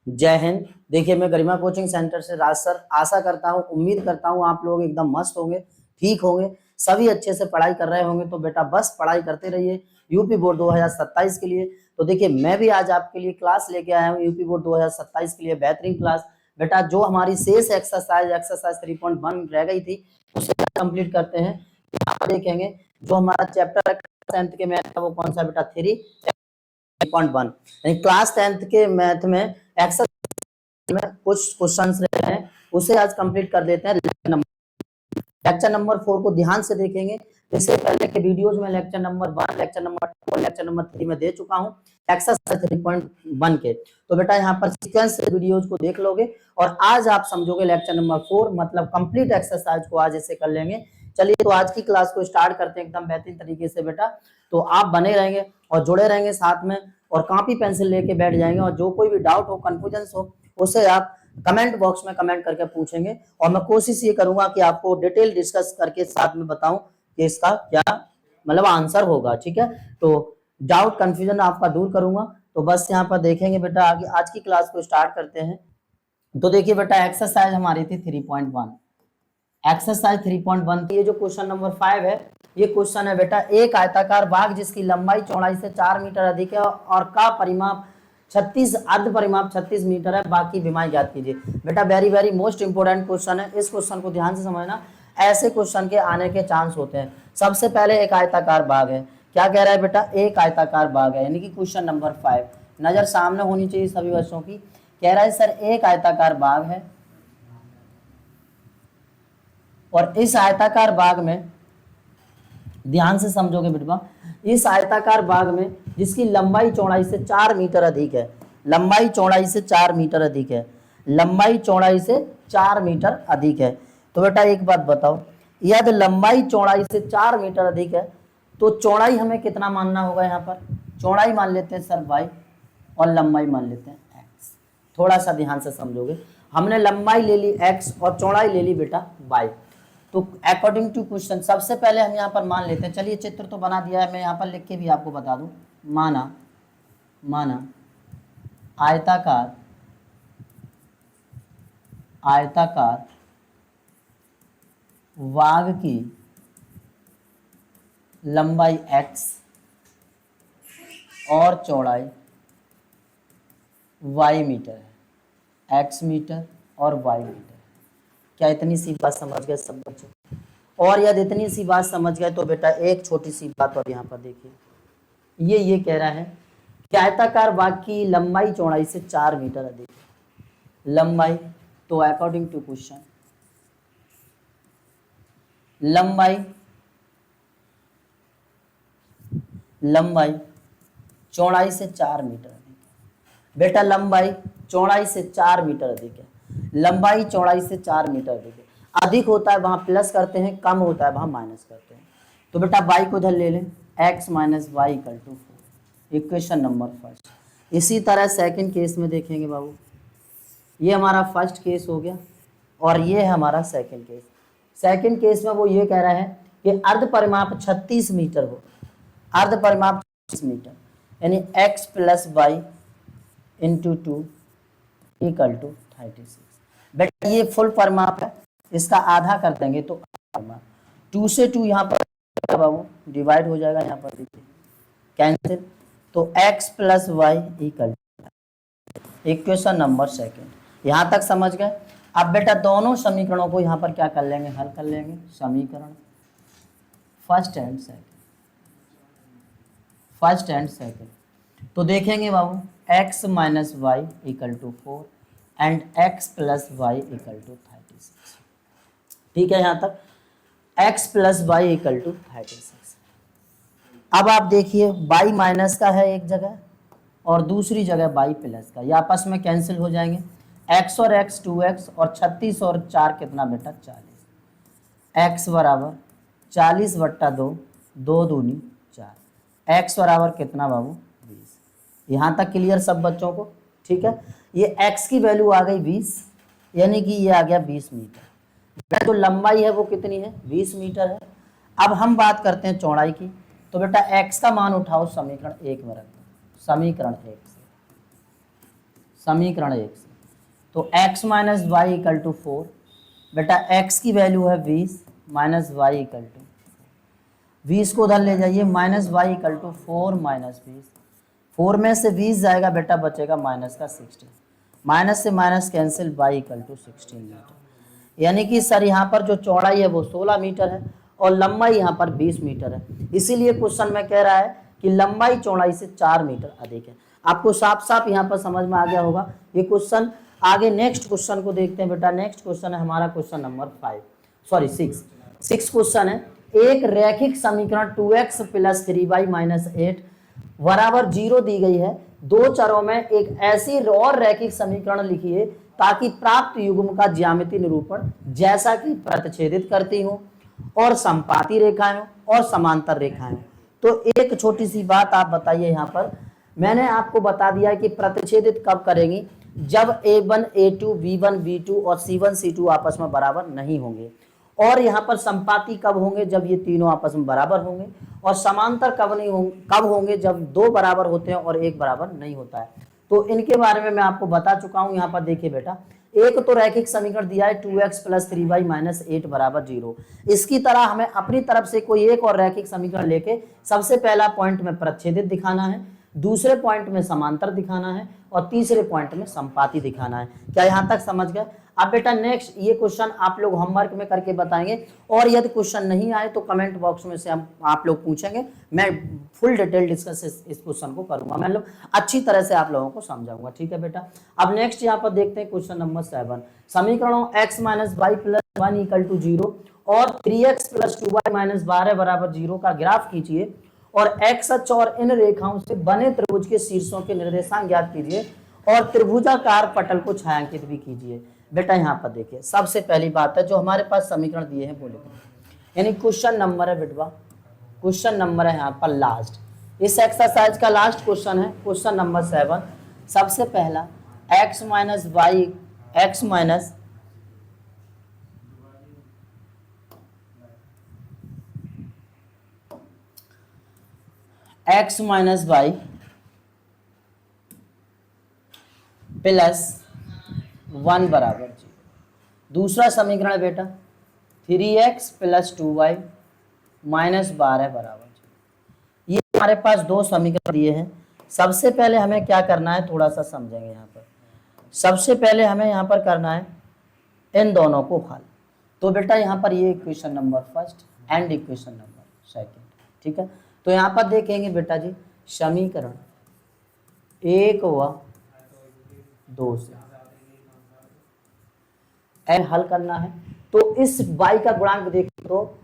जय हिंद। देखिए, मैं गरिमा कोचिंग सेंटर से राज सर आशा करता हूँ, उम्मीद करता हूँ आप लोग एकदम मस्त होंगे, ठीक होंगे, सभी अच्छे से पढ़ाई कर रहे होंगे। तो बेटा बस पढ़ाई करते रहिए यूपी बोर्ड 2027 के लिए। तो देखिए, मैं भी आज आपके लिए क्लास लेके आया हूँ यूपी बोर्ड 2027 के लिए, बेहतरीन क्लास। बेटा जो हमारी शेष एक्सरसाइज 3.1 रह गई थी उसे कंप्लीट करते हैं। यहाँ पर देखेंगे जो हमारा चैप्टर 10th के मैथ का वो कौन सा बेटा 3.1, यानी क्लास 10th के मैथ में एक्सरसाइज में कुछ क्वेश्चंस रहे हैं, उसे आज कंप्लीट कर देते हैं। लेक्चर नंबर 4 को ध्यान से देखेंगे। इससे पहले के वीडियोस में लेक्चर नंबर 1, लेक्चर नंबर 2 और लेक्चर नंबर 3 में दे चुका हूं एक्सरसाइज 3.1 के। तो बेटा यहाँ पर सीक्वेंस से वीडियोस को देख लोगे और आज आप समझोगे लेक्चर नंबर 4, मतलब कंप्लीट एक्सरसाइज को आज ऐसे कर लेंगे। चलिए तो आज की क्लास को स्टार्ट करते हैं एकदम बेहतरीन तरीके से बेटा। तो आप बने रहेंगे और जुड़े रहेंगे साथ में, और कॉपी पेंसिल लेके बैठ जाएंगे, और जो कोई भी डाउट हो, कंफ्यूजन हो, उसे आप कमेंट बॉक्स में कमेंट करके पूछेंगे, और मैं कोशिश ये करूंगा कि आपको डिटेल डिस्कस करके साथ में बताऊं कि इसका क्या मतलब आंसर होगा। ठीक है, तो डाउट कंफ्यूजन आपका दूर करूंगा। तो बस यहाँ पर देखेंगे बेटा, आगे आज की क्लास को स्टार्ट करते हैं। तो देखिए बेटा, एक्सरसाइज हमारी थी 3.1। एक्सरसाइज 3.1 की ये जो क्वेश्चन नंबर 5 है, ये क्वेश्चन है बेटा, एक आयताकार बाग जिसकी लंबाई चौड़ाई से 4 मीटर अधिक है और का परिमाप 36 अर्ध परिमाप 36 मीटर है, बाकी विमाएं ज्ञात कीजिए। बेटा very very most important question है, इस क्वेश्चन को ध्यान से समझना, ऐसे क्वेश्चन के आने के चांस होते हैं। सबसे पहले एक आयताकार बाग है, क्या कह रहा है बेटा, एक आयताकार बाग है, यानी कि क्वेश्चन नंबर 5 नजर सामने होनी चाहिए सभी बच्चों की। कह रहा है सर एक आयताकार बाग है और इस आयताकार बाग में, ध्यान से समझोगे बेटा, इस आयताकार बाग में जिसकी लंबाई चौड़ाई से 4 मीटर अधिक है, लंबाई चौड़ाई से 4 मीटर अधिक है, लंबाई चौड़ाई से 4 मीटर अधिक है। तो बेटा एक बात बताओ, यदि लंबाई चौड़ाई से 4 मीटर अधिक है तो चौड़ाई हमें कितना मानना होगा? यहाँ पर चौड़ाई मान लेते हैं सर y और लंबाई मान लेते हैं x। थोड़ा सा ध्यान से समझोगे, हमने लंबाई ले ली x और चौड़ाई ले ली बेटा y। तो अकॉर्डिंग टू क्वेश्चन सबसे पहले हम यहाँ पर मान लेते हैं, चलिए चित्र तो बना दिया है, मैं यहाँ पर लिख के भी आपको बता दूं। माना आयताकार बाग की लंबाई x और चौड़ाई y मीटर है, x मीटर और y मीटर। क्या इतनी सी बात समझ गए सब बच्चों? और यदि इतनी सी बात समझ गए तो बेटा एक छोटी सी बात और यहाँ पर देखिए, ये कह रहा है कि आयताकार बाग की लंबाई चौड़ाई से 4 मीटर अधिक है। लंबाई, तो अकॉर्डिंग टू क्वेश्चन लंबाई चौड़ाई से 4 मीटर अधिक है। बेटा लंबाई चौड़ाई से 4 मीटर अधिक है, लंबाई चौड़ाई से 4 मीटर अधिक है। अधिक होता है वहां प्लस करते हैं, कम होता है वहां माइनस करते हैं। तो बेटा y को इधर ले लें, x minus y equal to 4, equation number first. इसी तरह सेकंड केस में देखेंगे बाबू, ये हमारा फर्स्ट केस हो गया और ये है हमारा सेकंड केस। सेकंड केस में वो ये कह रहा है कि अर्ध परिमाप 36 मीटर हो, अर्ध परिमाप 36 मीटर, यानी x plus y into 2 equal to 36। बेटा ये फुल परिमाप है, इसका आधा कर देंगे तो 2 से 2 यहाँ पर बाबू डिवाइड हो जाएगा, यहाँ पर देखिए कैंसिल, तो x plus y equal, equation number second. यहाँ तक समझ गए? अब बेटा दोनों समीकरणों को यहाँ पर क्या कर लेंगे, हल कर लेंगे। समीकरण फर्स्ट एंड सेकंड, तो देखेंगे बाबू x minus y equal to 4 and x plus y equal to 36। ठीक है यहाँ तक, x plus y equal to 36। अब आप देखिए y माइनस का है एक जगह और दूसरी जगह y प्लस का, ये आपस में कैंसिल हो जाएंगे। x और x 2x और 36 और 4 कितना बेटा 40। x बराबर 40 बट्टा 2, 2 दूनी 4, x बराबर कितना बाबू 20। यहाँ तक क्लियर सब बच्चों को? ठीक है, ये x की वैल्यू आ गई 20, यानी कि ये आ गया 20 मीटर। जो लंबाई है वो कितनी है? 20 मीटर है। अब हम बात करते हैं चौड़ाई की, तो बेटा x का मान उठाओ समीकरण 1 में रख दो, समीकरण 1 से समीकरण 1 से। तो x minus y equal to 4, बेटा x की वैल्यू है 20 माइनस वाई इक्वल टू 20 को उधर ले जाइए, माइनस वाई इक्वल टू 4 माइनस 20, 4 में से 20 जाएगा बेटा, बचेगा माइनस का 16, माइनस से minus cancel, y equal to 16 metre. यानी कि सर यहाँ पर जो चौड़ाई है वो 16 मीटर है और लंबाई यहाँ पर 20 मीटर है, इसीलिए क्वेश्चन में कह रहा है कि लंबाई चौड़ाई से 4 मीटर अधिक है। आपको साफ साफ यहाँ पर समझ में आ गया होगा ये क्वेश्चन। आगे नेक्स्ट क्वेश्चन को देखते हैं बेटा। नेक्स्ट क्वेश्चन है हमारा क्वेश्चन नंबर 6 क्वेश्चन है। एक रैखिक समीकरण 2x प्लस 3y माइनस 8 बराबर 0 दी गई है। दो चरों में एक ऐसी और रैखिक समीकरण लिखिए ताकि प्राप्त युग्म का ज्यामितीय निरूपण जैसा कि प्रतिच्छेदित करती हो और समपाती रेखाएं हो और समांतर रेखाएं हो। तो एक छोटी सी बात आप बताइए, यहाँ पर मैंने आपको बता दिया है कि प्रतिच्छेदित कब करेंगी, जब a1 a2 b1 b2 और c1 c2 आपस में बराबर नहीं होंगे। और यहाँ पर संपाती कब होंगे, जब ये तीनों आपस में बराबर होंगे। और समांतर कब होंगे, जब दो बराबर होते हैं और एक बराबर नहीं होता है। तो इनके बारे में मैं आपको बता चुका हूं। यहाँ पर देखिए बेटा, एक तो रैखिक समीकरण दिया है 2x प्लस 3y माइनस 8 बराबर 0। इसकी तरह हमें अपनी तरफ से कोई एक और रैखिक समीकरण लेके सबसे पहला पॉइंट में प्रतिच्छेदित दिखाना है, दूसरे पॉइंट में समांतर दिखाना है और तीसरे पॉइंट में संपाती दिखाना है। क्या यहाँ तक समझ गए? अब बेटा नेक्स्ट ये क्वेश्चन आप लोग होमवर्क में करके बताएंगे, और यदि क्वेश्चन नहीं आए तो कमेंट बॉक्स में से हम आप लोग पूछेंगे, मैं फुल डिटेल डिस्कस इस क्वेश्चन को करूंगा, मैं लोग अच्छी तरह से आप लोगों को समझाऊंगा। ठीक है बेटा। अब नेक्स्ट यहाँ पर देखते हैं क्वेश्चन नंबर 7। समीकरणों x minus y plus 1 equal to 0 और 3x प्लस 2y माइनस 12 बराबर 0 का ग्राफ खींचिए और x अक्ष और इन रेखाओं से बने त्रिभुज के शीर्षों के निर्देशांक ज्ञात कीजिए और त्रिभुजाकार पटल को छायांकित भी कीजिए। बेटा यहाँ पर देखिए, सबसे पहली बात है जो हमारे पास समीकरण दिए हैं वो लिखो, यानी क्वेश्चन नंबर है बेटवा, क्वेश्चन नंबर है यहाँ पर लास्ट, इस एक्सरसाइज का लास्ट क्वेश्चन है, क्वेश्चन नंबर 7। सबसे पहला x minus y x minus x minus y plus 1 बराबर 0। दूसरा समीकरण है बेटा 3x प्लस 2y माइनस 12 बराबर 0। ये हमारे पास दो समीकरण दिए हैं। सबसे पहले हमें क्या करना है, थोड़ा सा समझेंगे यहाँ पर। सबसे पहले हमें यहाँ पर करना है इन दोनों को हल। तो बेटा यहाँ पर ये equation number first and equation number second, ठीक है। तो यहाँ पर देखेंगे बेटा जी, समीकरण 1 व 2 से एन हल करना है। तो इस y का गुणांक देखो तो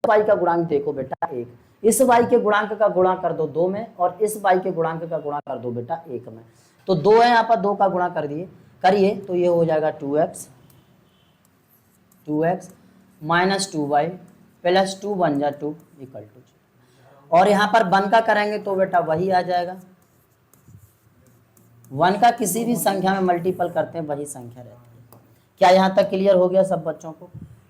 y का गुणांक देखो बेटा 1, इस y के गुणांक का गुणा कर दो 2 में और इस y के गुणांक का गुणा कर दो बेटा 1 में। तो 2 है यहाँ पर, 2 का गुणा कर दिए करिए तो ये हो जाएगा 2x माइनस 2y प्लस 2 बन जा 2 इक्वल टू 0। और यहाँ पर 1 का करेंगे तो बेटा वही आ जाएगा, 1 का किसी भी संख्या में मल्टीपल करते हैं वही संख्या रहती है। क्या यहाँ तक क्लियर हो गया सब बच्चों को?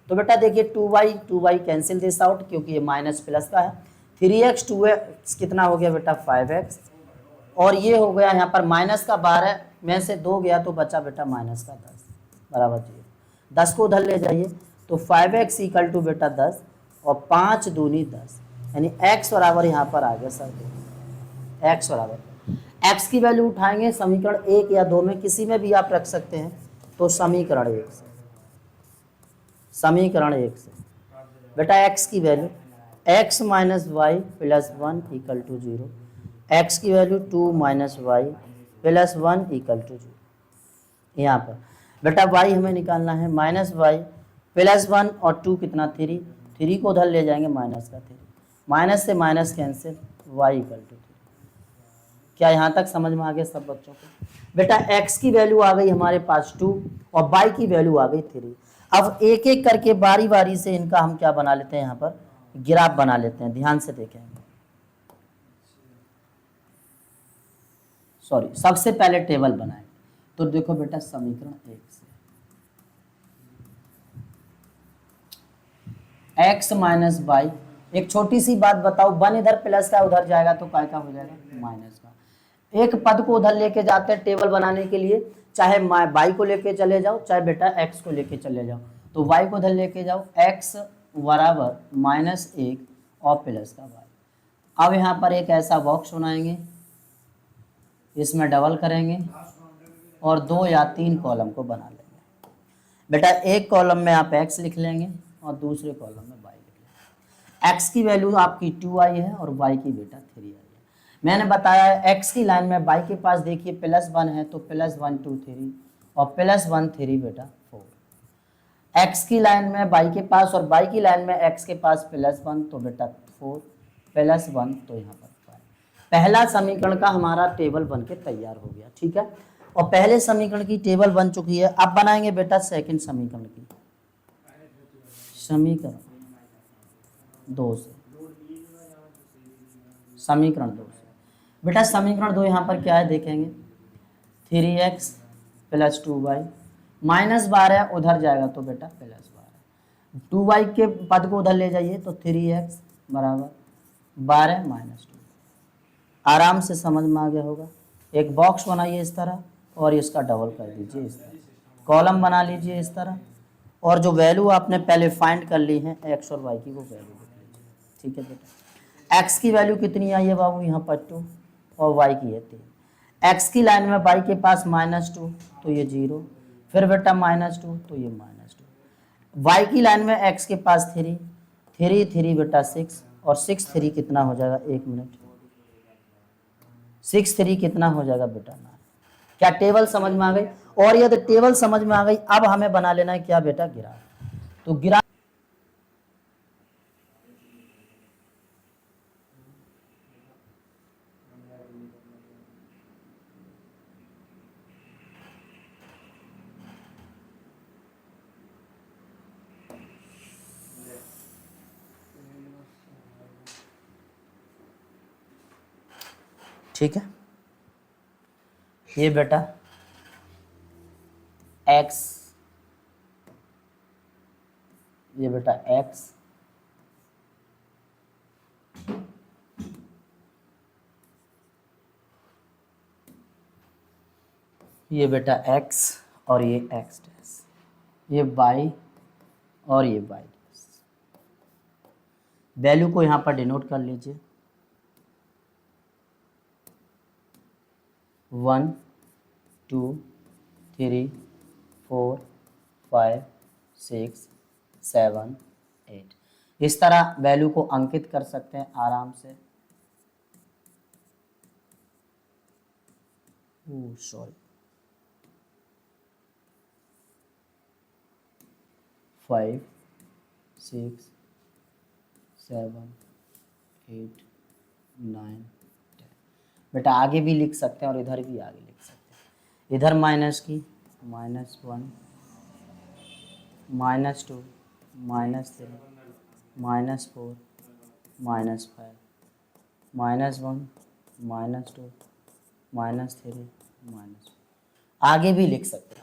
तो बेटा देखिए 2y कैंसिल दिस आउट क्योंकि ये माइनस प्लस का है। 3x 2x कितना हो गया बेटा 5x, और ये हो गया यहाँ पर माइनस का 12 में से 2 गया तो बचा बेटा माइनस का 10 बराबर 0। 10 को उधर ले जाइए तो 5x इक्वल टू बेटा 10 और 5 दूनी 10, यानी x बराबर यहाँ पर आ गया सर, x बराबर x की वैल्यू उठाएंगे समीकरण 1 या 2 में किसी में भी आप रख सकते हैं। तो समीकरण 1 से बेटा x की value x minus y plus 1 equal to 0, x की value 2 minus y plus 1 equal to 0। यहाँ पर बेटा y हमें निकालना है माइनस वाई प्लस 1 और 2 कितना 3 को उधर ले जाएंगे माइनस का 3, माइनस से minus cancel, y equal to 3। क्या यहाँ तक समझ में आ गया सब बच्चों को? बेटा x की वैल्यू आ गई हमारे पास 2 और y की वैल्यू आ गई 3। अब एक एक करके बारी बारी से इनका हम क्या बना लेते हैं, यहाँ पर ग्राफ बना लेते हैं। ध्यान से देखें, सॉरी सबसे पहले टेबल बनाए। तो देखो बेटा समीकरण 1 से x माइनस वाई, एक छोटी सी बात बताओ, 1 इधर प्लस का उधर जाएगा तो काय का हो जाएगा माइनस का। एक पद को उधर लेके जाते हैं टेबल बनाने के लिए, चाहे वाई को लेके चले जाओ, चाहे बेटा एक्स को लेके चले जाओ। तो वाई को उधर लेके जाओ, एक्स बराबर -1 और प्लस का वाई। अब यहाँ पर एक ऐसा बॉक्स बनाएंगे, इसमें डबल करेंगे और 2 या 3 कॉलम को बना लेंगे। बेटा एक कॉलम में आप एक्स लिख लेंगे और दूसरे कॉलम में वाई लिख लेंगे। एक्स की वैल्यू आपकी 2 आई है और वाई की बेटा 3 आई है। मैंने बताया एक्स की लाइन में वाई के पास देखिए +1 है, तो +1 2 3 और +1 3 बेटा 4। एक्स की लाइन में वाई के पास और वाई की लाइन में एक्स के पास +1, तो बेटा 4 +1 तो यहाँ पर 5। पहला समीकरण का हमारा टेबल बन के तैयार हो गया, ठीक है। और पहले समीकरण की टेबल बन चुकी है। अब बनाएंगे बेटा सेकंड समीकरण की, समीकरण 2 से, समीकरण 2 से। बेटा समीकरण 2 यहाँ पर क्या है देखेंगे, 3x + 2y -12 उधर जाएगा तो बेटा +12, 2y के पद को उधर ले जाइए तो 3x बराबर 12 -2। आराम से समझ में आ गया होगा। एक बॉक्स बनाइए इस तरह और इसका डबल कर दीजिए इस तरह, कॉलम बना लीजिए इस तरह, और जो वैल्यू आपने पहले फाइंड कर ली है एक्स और वाई की वो वैल्यू लिख लीजिए, ठीक है बेटा। एक्स की वैल्यू कितनी आई है बाबू, यहाँ पर 2 और वाई की है 3। एक्स की लाइन में वाई के पास -2 तो ये 0, फिर बेटा -2 तो ये -2। वाई की लाइन में एक्स के पास 3 3 3 बेटा 6 और 6 3 कितना हो जाएगा, 1 मिनट, 6 3 कितना हो जाएगा बेटा 9। क्या टेबल समझ में आ गई? और यदि टेबल समझ में आ गई, अब हमें बना लेना है क्या बेटा, ग्राफ। तो ग्राफ ठीक है, ये बेटा x, ये बेटा x, ये बेटा x और ये x डैश, ये y और ये y डैश। वैल्यू को यहाँ पर डिनोट कर लीजिए, 1 2 3 4 5 6 7 8। इस तरह वैल्यू को अंकित कर सकते हैं आराम से। सॉरी 5 6 7 8 9 10। बेटा आगे भी लिख सकते हैं और इधर भी आगे लिख सकते हैं। इधर माइनस की -1 -2 -3 -4 -5 -1 -2 -3 -4 आगे भी लिख सकते हैं।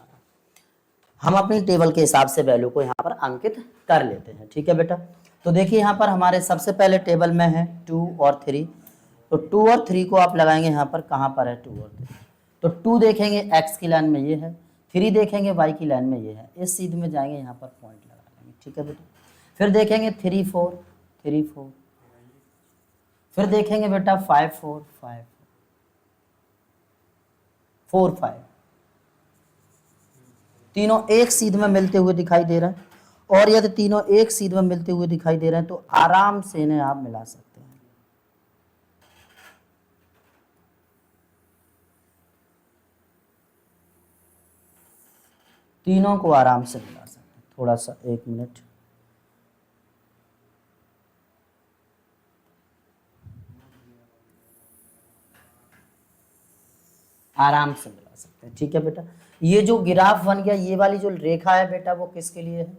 हम अपनी टेबल के हिसाब से वैल्यू को यहाँ पर अंकित कर लेते हैं, ठीक है बेटा। तो देखिए यहाँ पर हमारे सबसे पहले टेबल में है 2 और 3, तो 2 और 3 को आप लगाएंगे यहाँ पर, कहाँ पर है 2 और 3, तो 2 देखेंगे x की लाइन में ये है, 3 देखेंगे y की लाइन में ये है, इस सीध में जाएंगे यहाँ पर पॉइंट लगा लेंगे, ठीक है बेटा। फिर देखेंगे 3 4 3 4, फिर देखेंगे बेटा 5 4 5 4 5, तीनों एक सीध में मिलते हुए दिखाई दे रहे हैं। और यदि तीनों एक सीध में मिलते हुए दिखाई दे रहे हैं तो आराम से इन्हें आप मिला सकते हैं। तीनों को आराम से मिला सकते हैं। थोड़ा सा 1 मिनट, आराम से मिला सकते हैं, ठीक है बेटा। ये जो ग्राफ बन गया, ये वाली जो रेखा है बेटा वो किसके लिए है,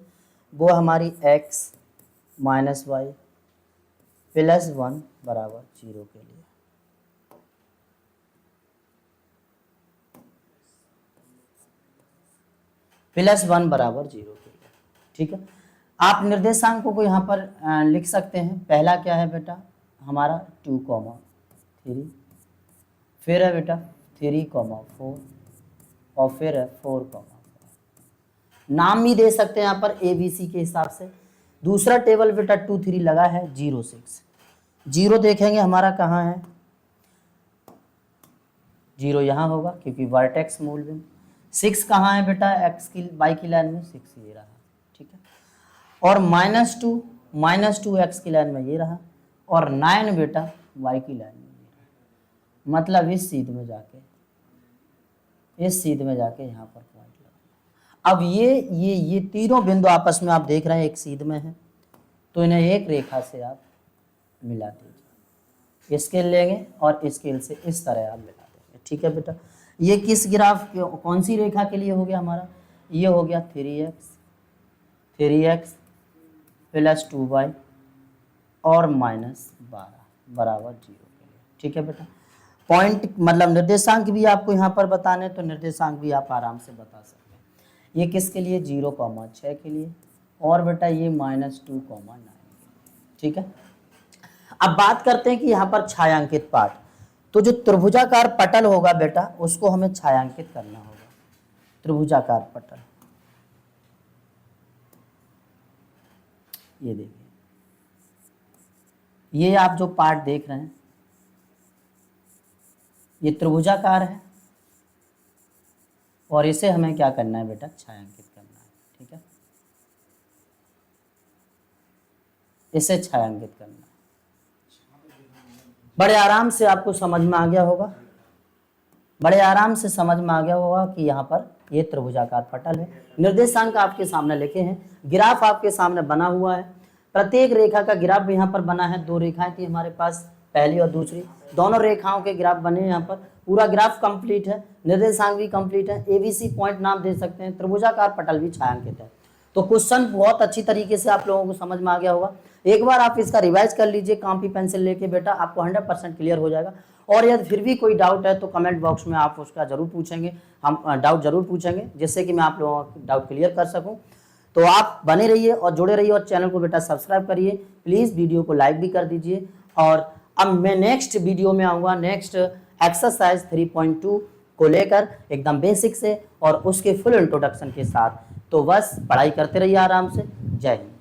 वो हमारी x - y +1 बराबर 0 के लिए। +1 बराबर 0 के लिए, ठीक है। आप निर्देशांकों को यहाँ पर लिख सकते हैं। पहला क्या है बेटा हमारा 2, 3, फिर है बेटा 3,4 और फिर है 4,4। नाम भी दे सकते हैं यहाँ पर ABC के हिसाब से। दूसरा टेबल बेटा 2 3 लगा है 0 6। 0 देखेंगे हमारा कहाँ है, 0 यहाँ होगा क्योंकि वर्टेक्स मूल बिंदु। 6 कहाँ है बेटा एक्स की वाई की लाइन में, 6 ये रहा, ठीक है। और -2 एक्स की लाइन में ये रहा, और 9 बेटा वाई की लाइन में ये रहा। मतलब इस सीध में जाके यहाँ पर पॉइंट लगा। अब ये तीनों बिंदु आपस में आप देख रहे हैं एक सीध में है, तो इन्हें एक रेखा से आप मिला दीजिए। स्केल लेंगे और स्केल से इस तरह आप मिला देंगे, ठीक है बेटा। ये किस ग्राफ कौन सी रेखा के लिए हो गया हमारा, ये हो गया 3x + 2y और -12 बराबर 0 के लिए, ठीक है बेटा। पॉइंट मतलब निर्देशांक भी आपको यहाँ पर बताने, तो निर्देशांक भी आप आराम से बता सकते हैं। ये किसके लिए, 0,6 के लिए, और बेटा ये -2,9, ठीक है। अब बात करते हैं कि यहाँ पर छायांकित पार्ट, तो जो त्रिभुजाकार पटल होगा बेटा उसको हमें छायांकित करना होगा। त्रिभुजाकार पटल, ये देखिए, ये आप जो पार्ट देख रहे हैं ये त्रिभुजाकार है, और इसे हमें क्या करना है बेटा, छायांकित करना है, ठीक है। इसे छायांकित करना है। बड़े आराम से आपको समझ में आ गया होगा, कि यहाँ पर ये त्रिभुजाकार पटल है। निर्देशांक आपके सामने लिखे हैं, ग्राफ आपके सामने बना हुआ है। प्रत्येक रेखा का ग्राफ भी यहाँ पर बना है। 2 रेखाएं थी हमारे पास, पहली और दूसरी, दोनों रेखाओं के ग्राफ बने हैं। यहाँ पर पूरा ग्राफ कंप्लीट है, निर्देशांक भी कंप्लीट है, ABC पॉइंट नाम दे सकते हैं, त्रिभुजाकार पटल भी छायांकित है। तो क्वेश्चन बहुत अच्छी तरीके से आप लोगों को समझ में आ गया होगा। एक बार आप इसका रिवाइज कर लीजिए कॉपी पेंसिल लेके बेटा, आपको 100% क्लियर हो जाएगा। और यदि फिर भी कोई डाउट है तो कमेंट बॉक्स में आप उसका जरूर पूछेंगे, हम डाउट जरूर पूछेंगे, जिससे कि मैं आप लोगों का डाउट क्लियर कर सकूं। तो आप बने रहिए और जुड़े रहिए, और चैनल को बेटा सब्सक्राइब करिए, प्लीज़ वीडियो को लाइक भी कर दीजिए। और अब मैं नेक्स्ट वीडियो में आऊँगा, नेक्स्ट एक्सरसाइज 3.2 को लेकर एकदम बेसिक से और उसके फुल इंट्रोडक्शन के साथ। तो बस पढ़ाई करते रहिए आराम से। जय हिंद।